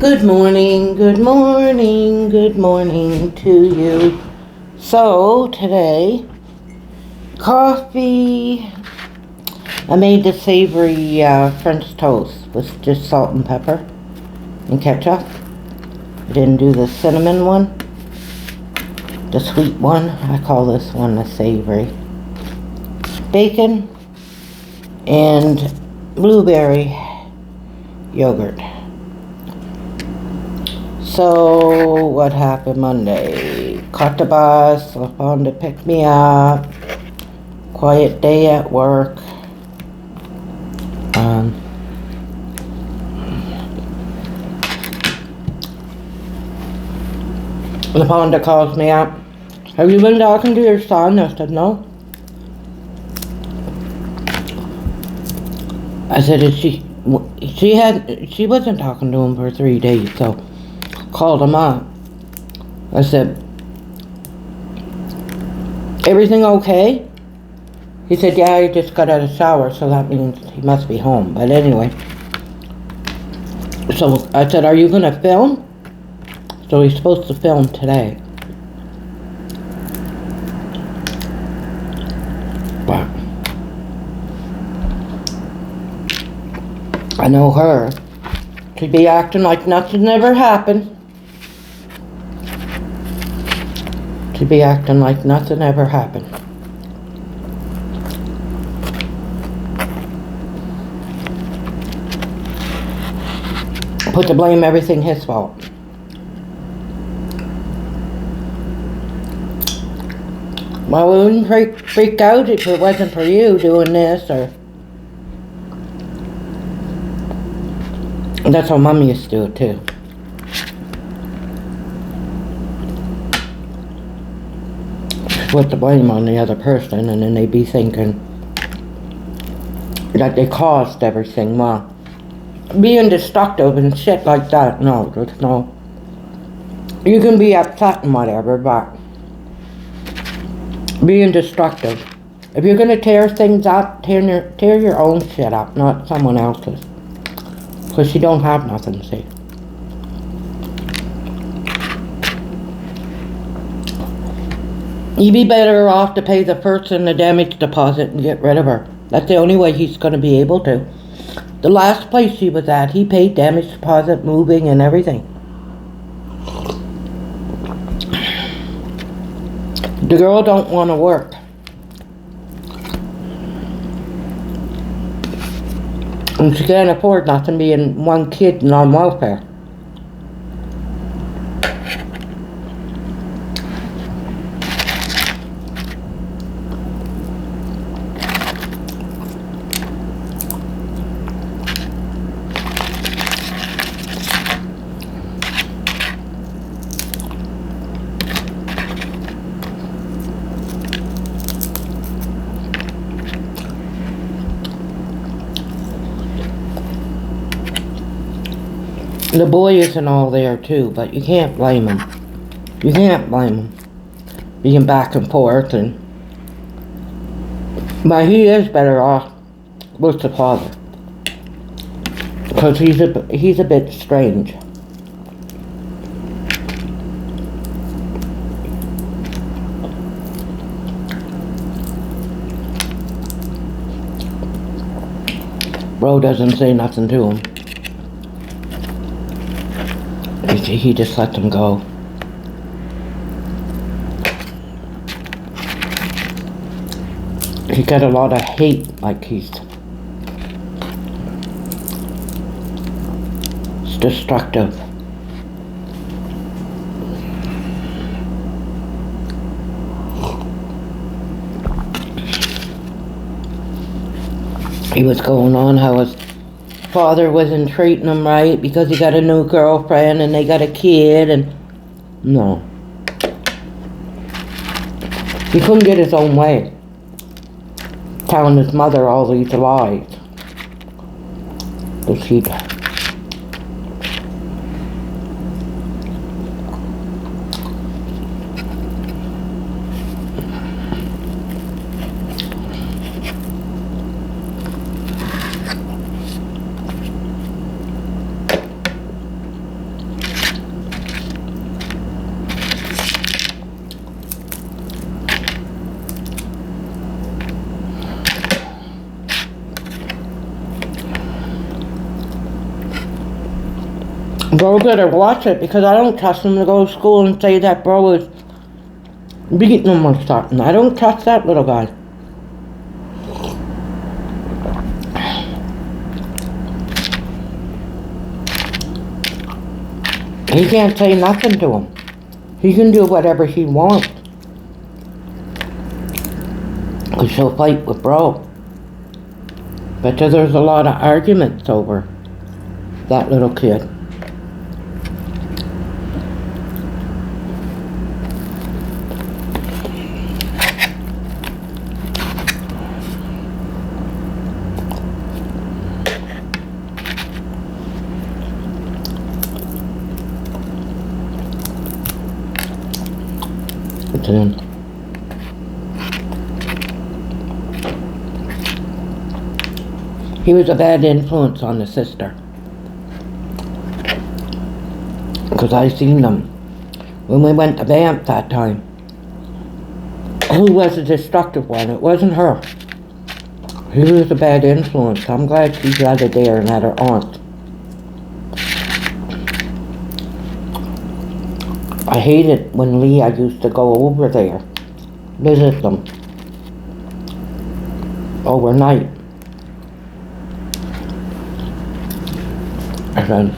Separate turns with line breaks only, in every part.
Good morning, good morning, good morning to you. So, today, coffee. I made the savory French toast with just salt and pepper and ketchup. I didn't do the cinnamon one, the sweet one. I call this one the savory. Bacon and blueberry yogurt. So, what happened Monday? Caught the bus, on to pick me up. Quiet day at work. LaPonda calls me up. Have you been talking to your son? I said, no. I said, she wasn't talking to him for 3 days, so called him up. I said, everything okay? He said, yeah, I just got out of the shower, so that means he must be home. But anyway, so I said, are you going to film? So he's supposed to film today. But I know her. She'd be acting like nothing ever happened. She'd be acting like nothing ever happened. Put the blame everything his fault. Well, we wouldn't freak out if it wasn't for you doing this, or... That's how Mom used to do it, too. Put the blame on the other person, and then they'd be thinking that they caused everything. Well, being destructive and shit like that, no, there's no... You can be upset and whatever, but... being destructive. If you're gonna tear things up, tear your own shit up, not someone else's. Because you don't have nothing, see. You'd be better off to pay the person the damage deposit and get rid of her. That's the only way he's gonna be able to. The last place she was at, he paid damage deposit, moving, and everything. The girl don't want to work. And she can't afford nothing, being one kid and on welfare. The boy isn't all there too, but you can't blame him. You can't blame him. Being back and forth, and... But he is better off with the father. Because he's a bit strange. Bro doesn't say nothing to him. He just lets him go. He got a lot of hate, like he's destructive. He was going on how his father wasn't treating him right because he got a new girlfriend and they got a kid, and no. He couldn't get his own way. Telling his mother all these lies. But she... Bro better watch it because I don't trust him to go to school and say that bro is beating him or something. I don't trust that little guy. He can't say nothing to him. He can do whatever he wants. Because he'll fight with bro. But there's a lot of arguments over that little kid. What's it in? He was a bad influence on the sister. Because I seen them when we went to Banff that time. Who was a destructive one? It wasn't her. He was a bad influence. I'm glad she's out of there and at her aunt. I hated when Leah used to go over there, visit them overnight. And then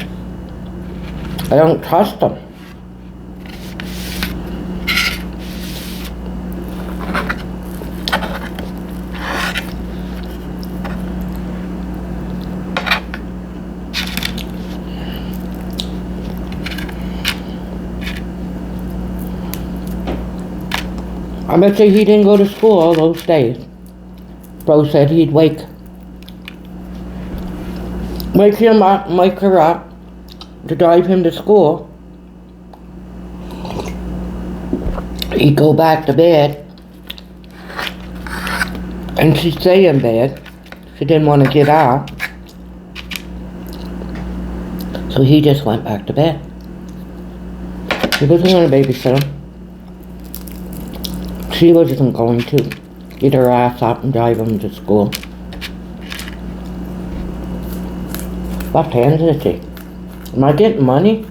I don't trust them. I bet you he didn't go to school all those days. Bro said he'd wake him up, wake her up to drive him to school. He'd go back to bed and she'd stay in bed. She didn't want to get out. So he just went back to bed. He wasn't going to babysit him. She wasn't going to get her ass up and drive him to school. Left-handed, is she? Am I getting money?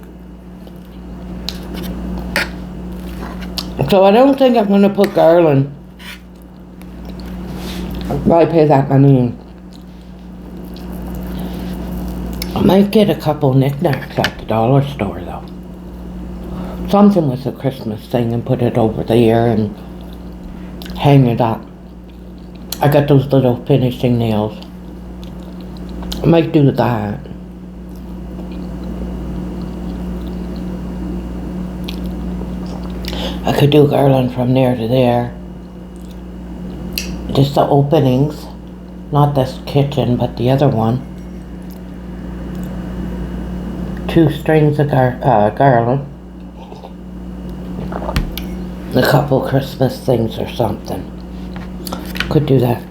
So I don't think I'm going to put garland. I pay that money in. I might get a couple knickknacks at the dollar store though. Something with a Christmas thing and put it over there and hang it up. I got those little finishing nails. I might do that. I could do garland from there to there. Just the openings. Not this kitchen, but the other one. 2 strings of garland. A couple Christmas things or something. Could do that.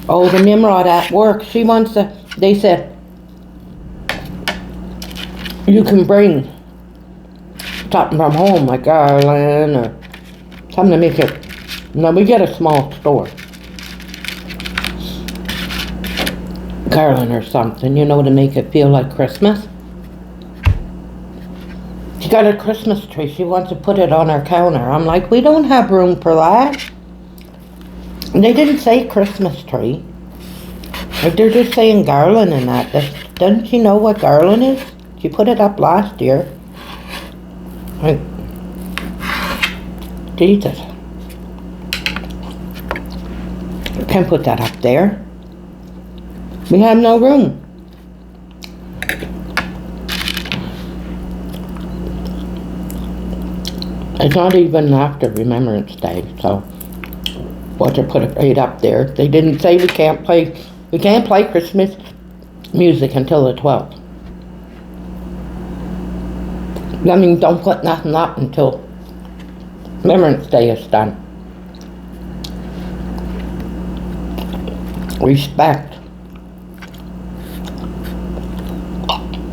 Oh, the Nimrod at work. She wants to, they said, you can bring something from home, like garland or something to make it. Now we get a small store. Garland or something, you know, to make it feel like Christmas. She got a Christmas tree. She wants to put it on her counter. I'm like, we don't have room for that. And they didn't say Christmas tree. Like, they're just saying garland and that. Doesn't she know what garland is? She put it up last year. Like, Jesus. You can't put that up there. We have no room. It's not even after Remembrance Day, so we'll just put it right up there. They didn't say we can't play Christmas music until the 12th. I mean, don't put nothing up until Remembrance Day is done. Respect.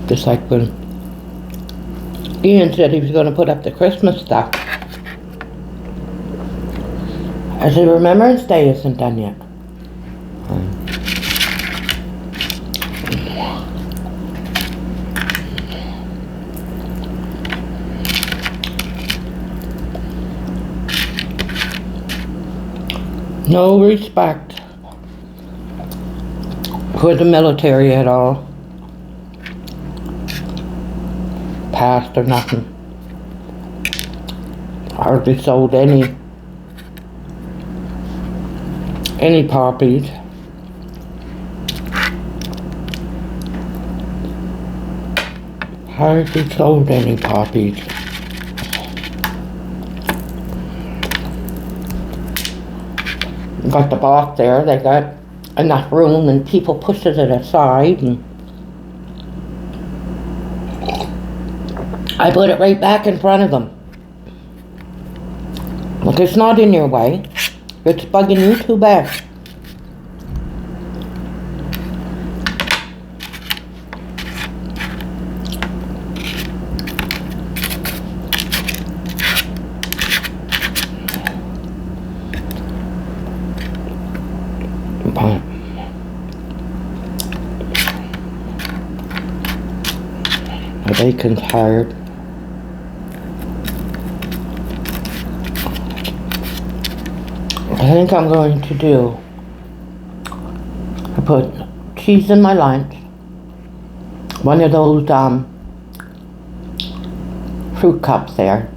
Just like when Ian said he was going to put up the Christmas stuff. I said, Remembrance Day isn't done yet. No respect for the military at all. Past or nothing. Hardly sold any poppies. Hardly sold any poppies. Got the box there, they got enough room and people pushes it aside and I put it right back in front of them. Look, it's not in your way. It's bugging you too bad. But my bacon's hard. I think I'm going to do, I put cheese in my lunch, one of those fruit cups there,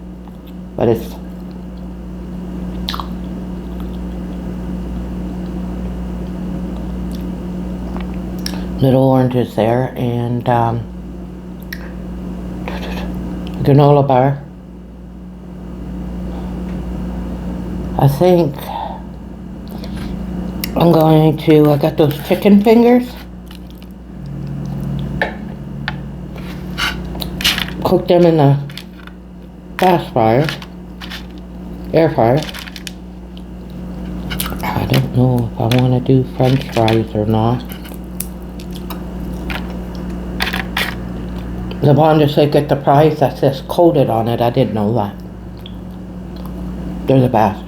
but it's little oranges there, and granola bar. I think I'm going to, I got those chicken fingers. Cook them in the fast fryer, air fryer. I don't know if I want to do French fries or not. The one just like get the price that says coated on it, I didn't know that. They're the best.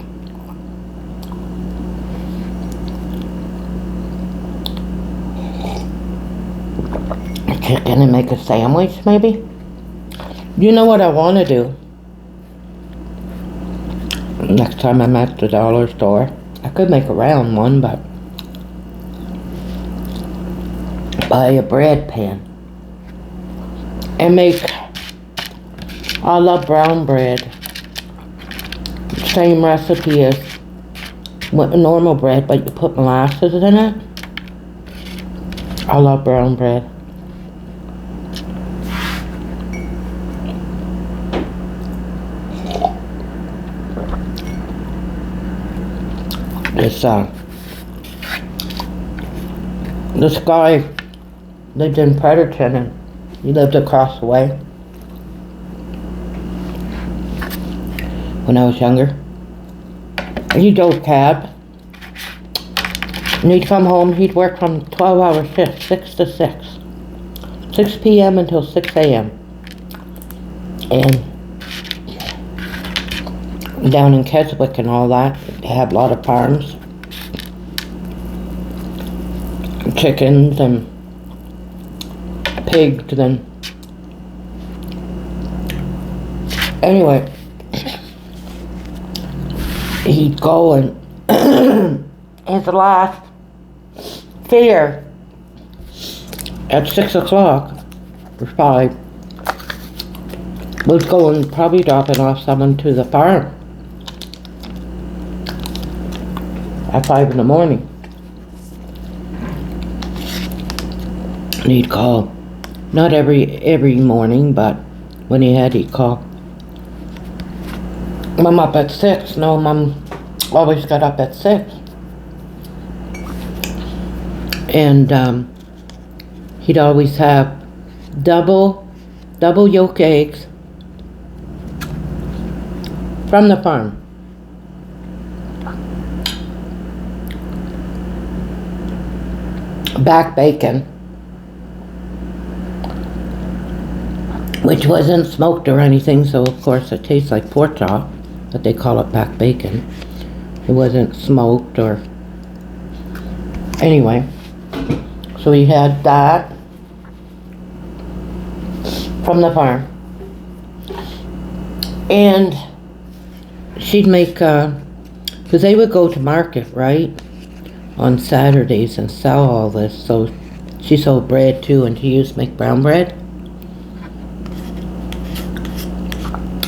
Chicken and make a sandwich maybe. You know what I want to do? Next time I'm at the dollar store, I could make a round one, but buy a bread pan and make, I love brown bread. Same recipe as normal bread, but you put molasses in it. I love brown bread. This guy lived in Fredericton and he lived across the way when I was younger. He drove cab and he'd come home, he'd work from 12-hour shift, 6 to 6. 6 p.m. until 6 a.m. And down in Keswick and all that, they have a lot of farms. Chickens and pigs and anyway, he'd go and his last fare at 6 o'clock or 5 was going probably dropping off someone to the farm at 5 in the morning. And he'd call, not every morning, but when he had, he'd call. Mom up at 6. No, Mom always got up at 6. And he'd always have double yolk eggs from the farm. Back bacon, which wasn't smoked or anything, so of course it tastes like pork chop, but they call it back bacon. It wasn't smoked or anyway. So he had that from the farm, and she'd make Because they would go to market, right? On Saturdays and sell all this. So she sold bread too, and she used to make brown bread.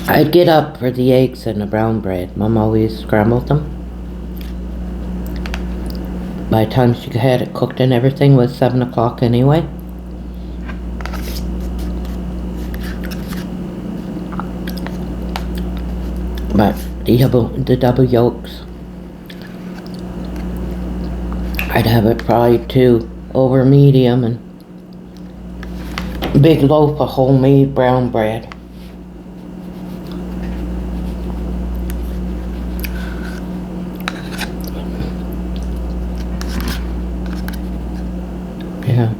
I'd get up for the eggs and the brown bread. Mom always scrambled them. By the time she had it cooked and everything, was 7 o'clock anyway. But the double yolks, I'd have it fried too, over medium, and big loaf of homemade brown bread. Yeah.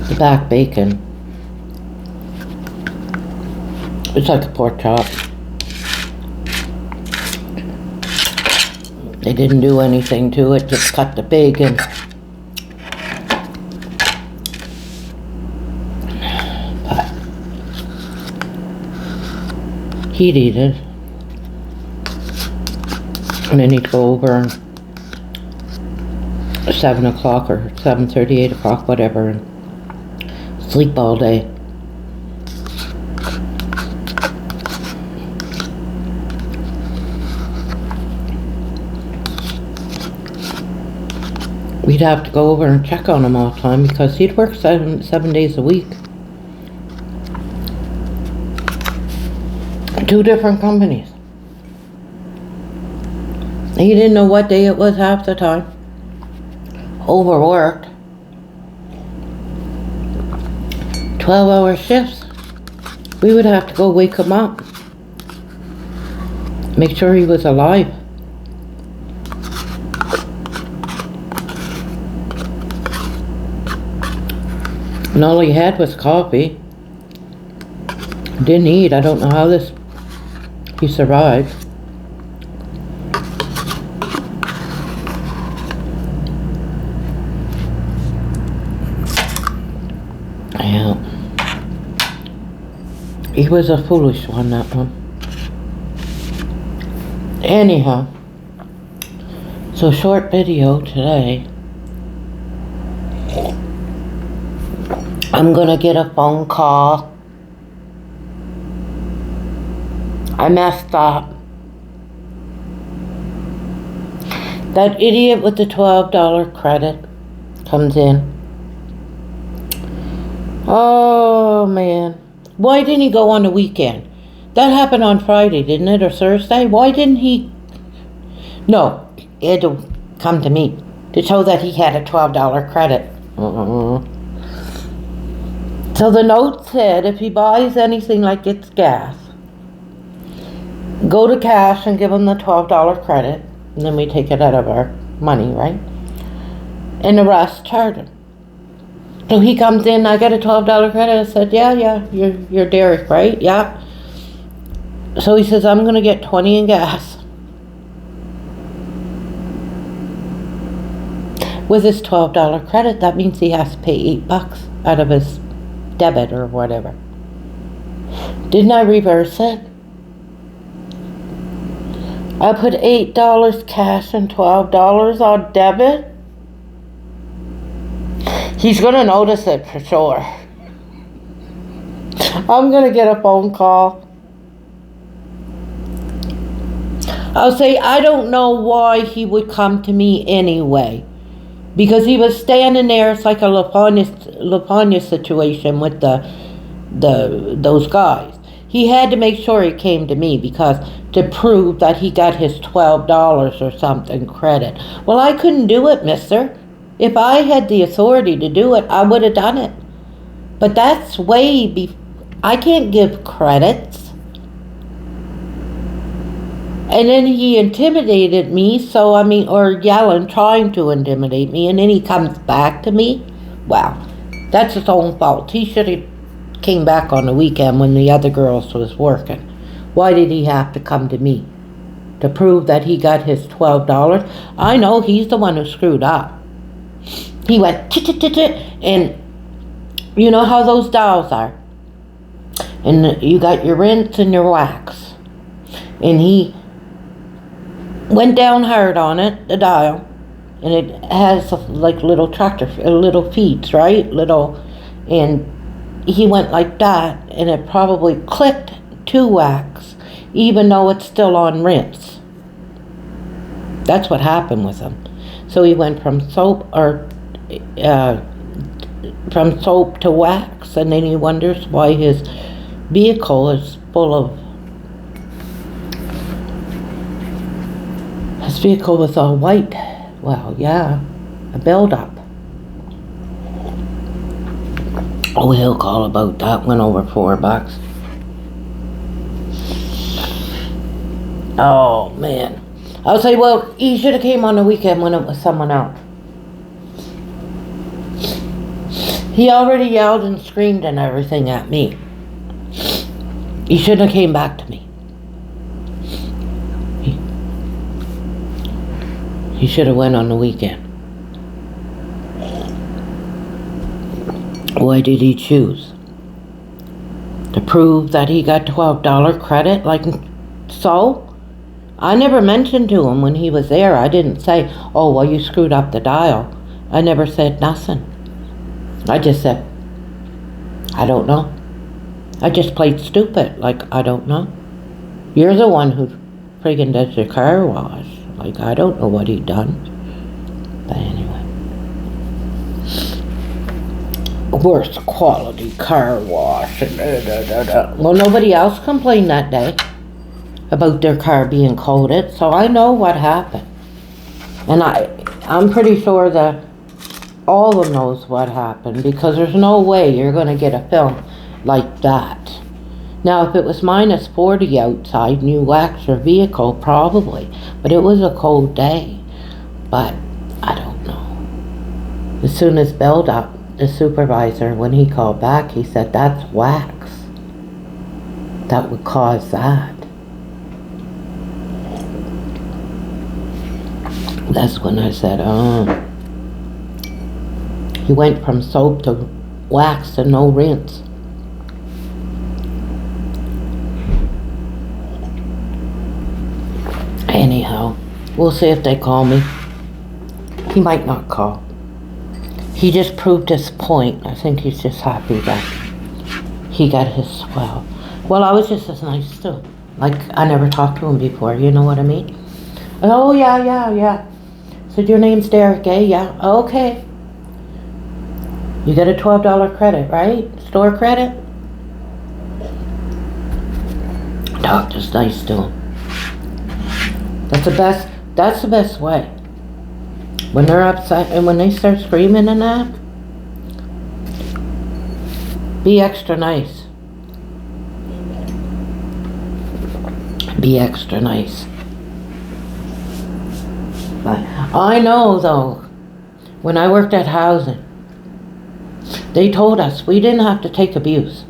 The back bacon, it's like a pork chop. They didn't do anything to it, just cut the bacon. But he'd eat it. And then he'd go over and 7 o'clock or 7:30, 8 o'clock, whatever, and sleep all day. We'd have to go over and check on him all the time because he'd work seven days a week. 2 different companies. He didn't know what day it was half the time. Overworked. 12-hour shifts. We would have to go wake him up. Make sure he was alive. And all he had was coffee. Didn't eat. I don't know how he survived. Yeah. He was a foolish one, that one. Anyhow. So short video today. I'm gonna get a phone call. I messed up. That idiot with the $12 credit comes in. Oh man. Why didn't he go on the weekend? That happened on Friday, didn't it? Or Thursday? Why didn't he? No, he had to come to me to show that he had a $12 credit. So the note said if he buys anything like it's gas, go to cash and give him the $12 credit, and then we take it out of our money, right? And the rest charge him. So he comes in, I get a $12 credit. I said, yeah, you're Derek, right? Yeah. So he says, I'm gonna get 20 in gas. With his $12 credit, that means he has to pay $8 out of his debit or whatever. Didn't I reverse it? I put $8 cash and $12 on debit. He's gonna notice it for sure. I'm gonna get a phone call. I'll say I don't know why he would come to me anyway. Because he was standing there, it's like a Lapanya situation with those guys. He had to make sure he came to me because to prove that he got his $12 or something credit. Well, I couldn't do it, mister. If I had the authority to do it, I would have done it. But that's I can't give credits. And then he intimidated me, or yelling, trying to intimidate me, and then he comes back to me. Wow, that's his own fault. He should have came back on the weekend when the other girls was working. Why did he have to come to me? To prove that he got his $12? I know he's the one who screwed up. He went, and you know how those dolls are. And you got your rinse and your wax. And he Went down hard on it, the dial, and it has like little tractor, little feet, right? And he went like that, and it probably clicked to wax, even though it's still on rinse. That's what happened with him. So he went from soap to wax, and then he wonders why his vehicle is full of. His vehicle was all white. Well, yeah, a buildup. Oh, he'll call about that. Went over $4. Oh man, I'll say, well, he should have came on the weekend when it was someone else. He already yelled and screamed and everything at me. He shouldn't have came back to me. He should have went on the weekend. Why did he choose? To prove that he got $12 credit, like so? I never mentioned to him when he was there. I didn't say, oh, well, you screwed up the dial. I never said nothing. I just said, I don't know. I just played stupid, like, I don't know. You're the one who friggin' does your car wash. Like, I don't know what he done. But anyway. Worst quality car wash. Well, nobody else complained that day about their car being coated, so I know what happened. And I'm pretty sure that all of them knows what happened, because there's no way you're going to get a film like that. Now, if it was minus 40 outside and you waxed your vehicle, probably. But it was a cold day. But I don't know. As soon as build-up, the supervisor, when he called back, he said, that's wax. That would cause that. That's when I said, oh. He went from soap to wax and no rinse. Anyhow, we'll see if they call me. He might not call. He just proved his point. I think he's just happy that he got his swell. Well, I was just as nice too. Like, I never talked to him before, you know what I mean? Oh, yeah. Said, your name's Derek, eh? Yeah, okay. You got a $12 credit, right? Store credit? Talk just nice to him. That's the best way. When they're upset and when they start screaming and that, be extra nice. Be extra nice. But I know though, when I worked at housing, they told us we didn't have to take abuse.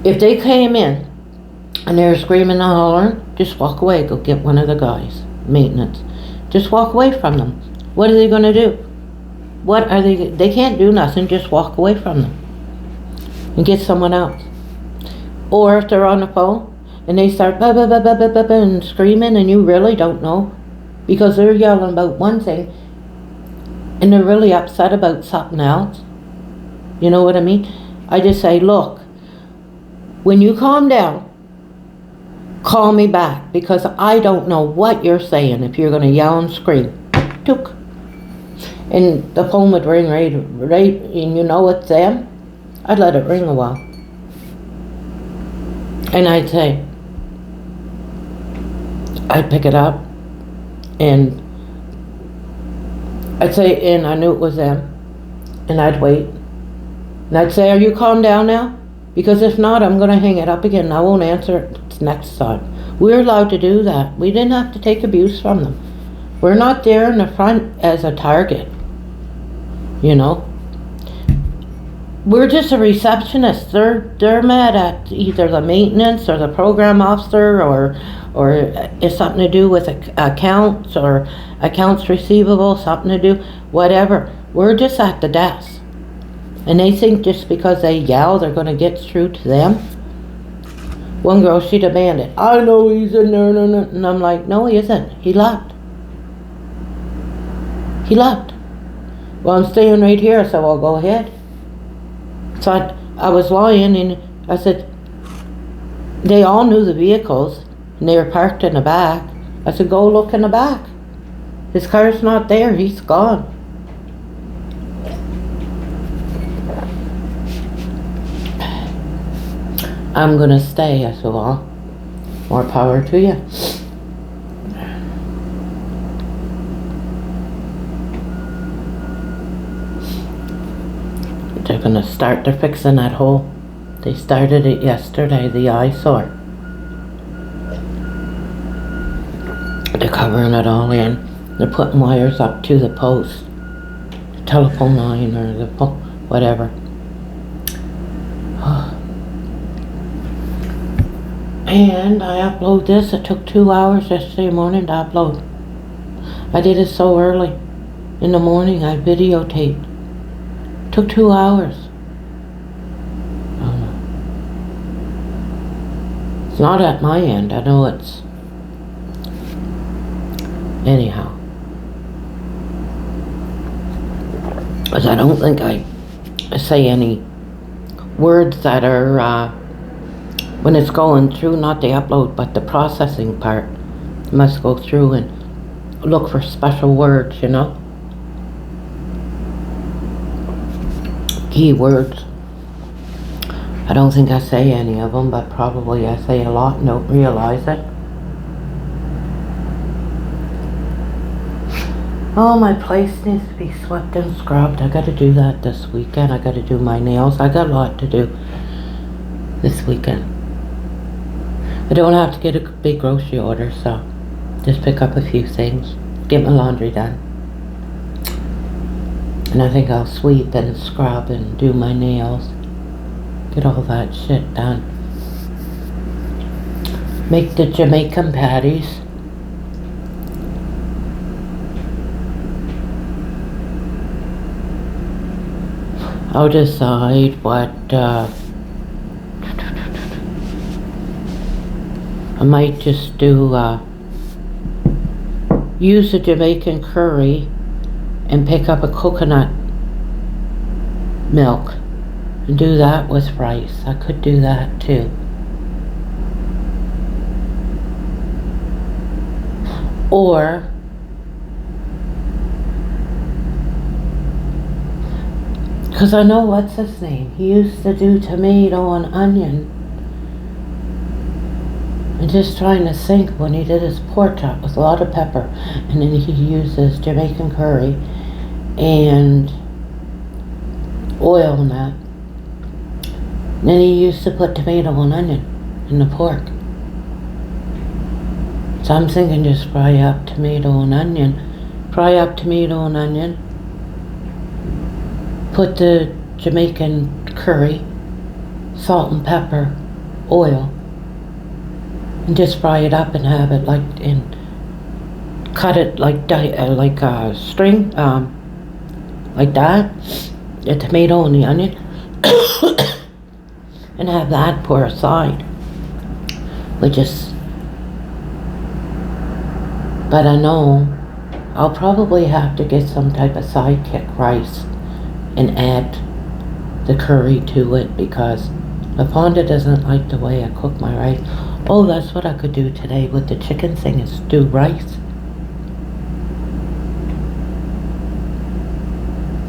If they came in and they were screaming and hollering, just walk away, go get one of the guys, maintenance. Just walk away from them. What are they going to do? They can't do nothing, just walk away from them and get someone else. Or if they're on the phone and they start bah, bah, bah, bah, bah, bah, bah, and screaming and you really don't know, because they're yelling about one thing and they're really upset about something else. You know what I mean? I just say, look, when you calm down, call me back, because I don't know what you're saying if you're going to yell and scream. Took. And the phone would ring right, and you know it's them. I'd let it ring a while. And I'd say, I'd pick it up, and I'd say, and I knew it was them, and I'd wait. And I'd say, are you calmed down now? Because if not, I'm going to hang it up again and I won't answer it next time. We're allowed to do that. We didn't have to take abuse from them. We're not there in the front as a target. You know? We're just a receptionist. They're mad at either the maintenance or the program officer, or it's something to do with accounts or accounts receivable, something to do, whatever. We're just at the desk. And they think just because they yell, they're going to get through to them. One girl, she demanded, I know he's in there, and I'm like, no, he isn't. He left. He left. Well, I'm staying right here. I said, well, go ahead. So I was lying, and I said, they all knew the vehicles, and they were parked in the back. I said, go look in the back. His car's not there. He's gone. I'm going to stay. I said, well, more power to you. They're going to start, they're fixing that hole. They started it yesterday, the eyesore. They're covering it all in. They're putting wires up to the post. The telephone line or the phone, whatever. And I upload this. It took 2 hours yesterday morning to upload. I did it so early. In the morning I videotaped. Took 2 hours. It's not at my end. I know it's... Anyhow. Because I don't think I say any words that are... when it's going through, not the upload, but the processing part. You must go through and look for special words, you know? Keywords. I don't think I say any of them, but probably I say a lot and don't realize it. Oh, my place needs to be swept and scrubbed. I gotta do that this weekend. I gotta do my nails. I got a lot to do this weekend. I don't have to get a big grocery order, so just pick up a few things, get my laundry done. And I think I'll sweep and scrub and do my nails, get all that shit done. Make the Jamaican patties. I'll decide what, I might just do, use the Jamaican curry and pick up a coconut milk and do that with rice. I could do that too. Or because I know what's his name. He used to do tomato and onion. And just trying to think when he did his pork chop with a lot of pepper, and then he uses Jamaican curry and oil and that. And then he used to put tomato and onion in the pork. So I'm thinking just fry up tomato and onion. Fry up tomato and onion. Put the Jamaican curry, salt and pepper, oil. And just fry it up and have it like in, cut it like a string, like that, the tomato and the onion, and have that pour aside. Which is, but I know I'll probably have to get some type of sidekick rice and add the curry to it, because LaFonda doesn't like the way I cook my rice. Oh, that's what I could do today with the chicken thing, is stew rice.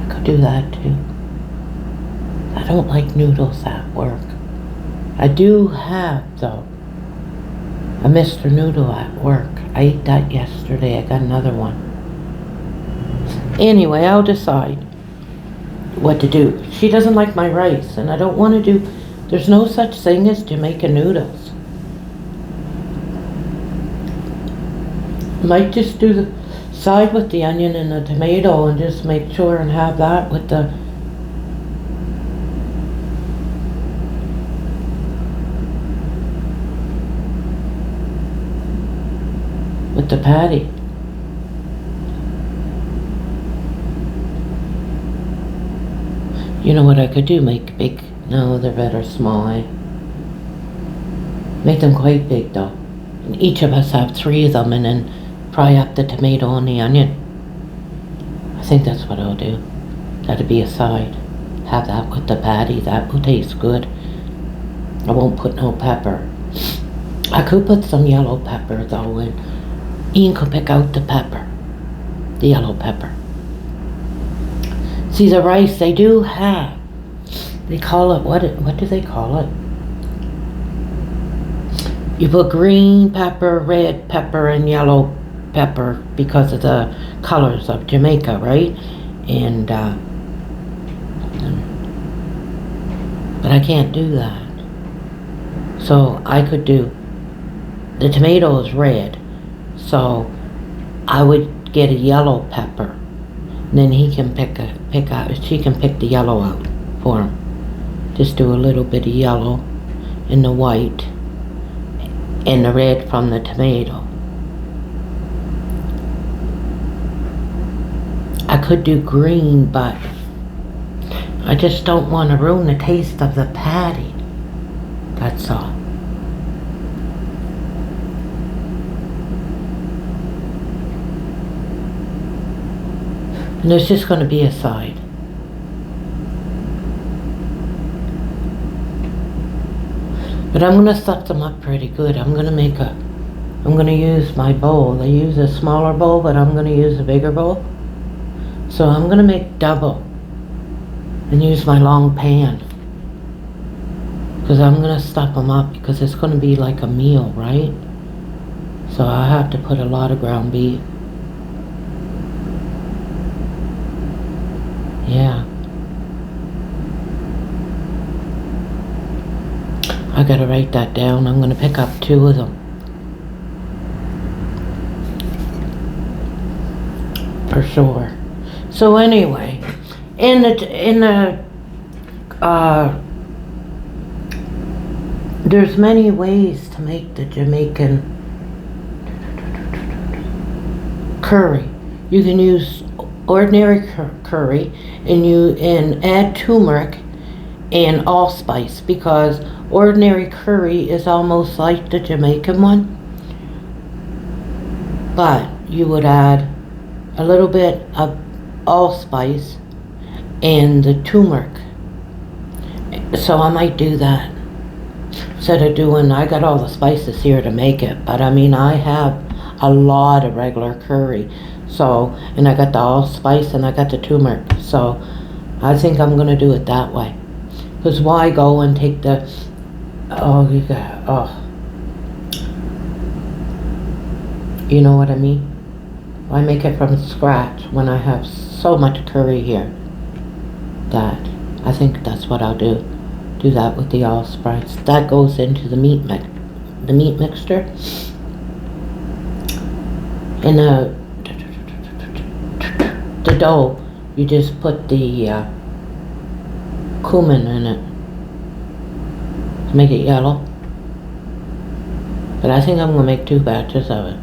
I could do that too. I don't like noodles at work. I do have, though, a Mr. Noodle at work. I ate that yesterday. I got another one. Anyway, I'll decide what to do. She doesn't like my rice, and I don't want to do... There's no such thing as Jamaican noodles. Might just do the side with the onion and the tomato and just make sure and have that with the patty. You know what I could do? Make big... No, they're better small, eh? Make them quite big though. And each of us have 3 of them, and then fry up the tomato and the onion. I think that's what I'll do. That'll be a side. Have that with the patty. That will taste good. I won't put no pepper. I could put some yellow pepper though, and Ian could pick out the pepper. The yellow pepper. See, the rice, they do have, they call it, what do they call it? You put green pepper, red pepper, and yellow pepper because of the colors of Jamaica, right? And, but I can't do that. So I could do, the tomato is red, so I would get a yellow pepper. And then he can she can pick the yellow out for him. Just do a little bit of yellow in the white and the red from the tomato. I could do green, but I just don't want to ruin the taste of the patty. That's all. And there's just going to be a side. But I'm going to stuff them up pretty good. I'm going to use my bowl. They use a smaller bowl, but I'm going to use a bigger bowl. So I'm going to make double and use my long pan. Because I'm going to stuff them up because it's going to be like a meal, right? So I have to put a lot of ground beef. Yeah. I gotta write that down. I'm gonna pick up 2 of them. For sure. So anyway, there's many ways to make the Jamaican curry. You can use ordinary curry and add turmeric and allspice, because ordinary curry is almost like the Jamaican one, but you would add a little bit of allspice and the turmeric. So I might do that instead of doing, I got all the spices here to make it, but I mean I have a lot of regular curry. So, and I got the allspice and I got the turmeric. So, I think I'm going to do it that way. Because why go and take the, you know what I mean? Why make it from scratch when I have so much curry here? That, I think that's what I'll do. Do that with the allspice. That goes into the meat mixture. And the dough, you just put the cumin in it to make it yellow. But I think I'm going to make 2 batches of it.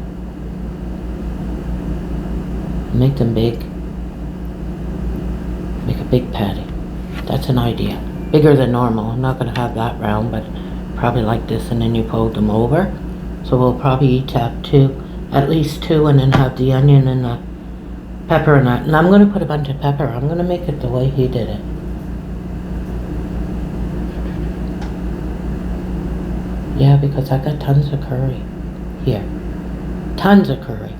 Make them big. Make a big patty. That's an idea. Bigger than normal. I'm not going to have that round, but probably like this, and then you fold them over. So we'll probably each have 2, at least 2, and then have the onion and the pepper in that. And I'm going to put a bunch of pepper. I'm going to make it the way he did it. Yeah, because I got tons of curry here. Tons of curry.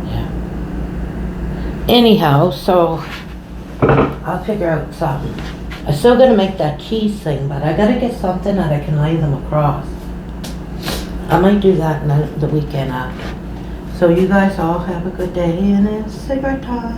Yeah. Anyhow, so I'll figure out something. I'm still going to make that cheese thing, but I got to get something that I can lay them across. I might do that the weekend after. So you guys all have a good day, and it's cigarette time.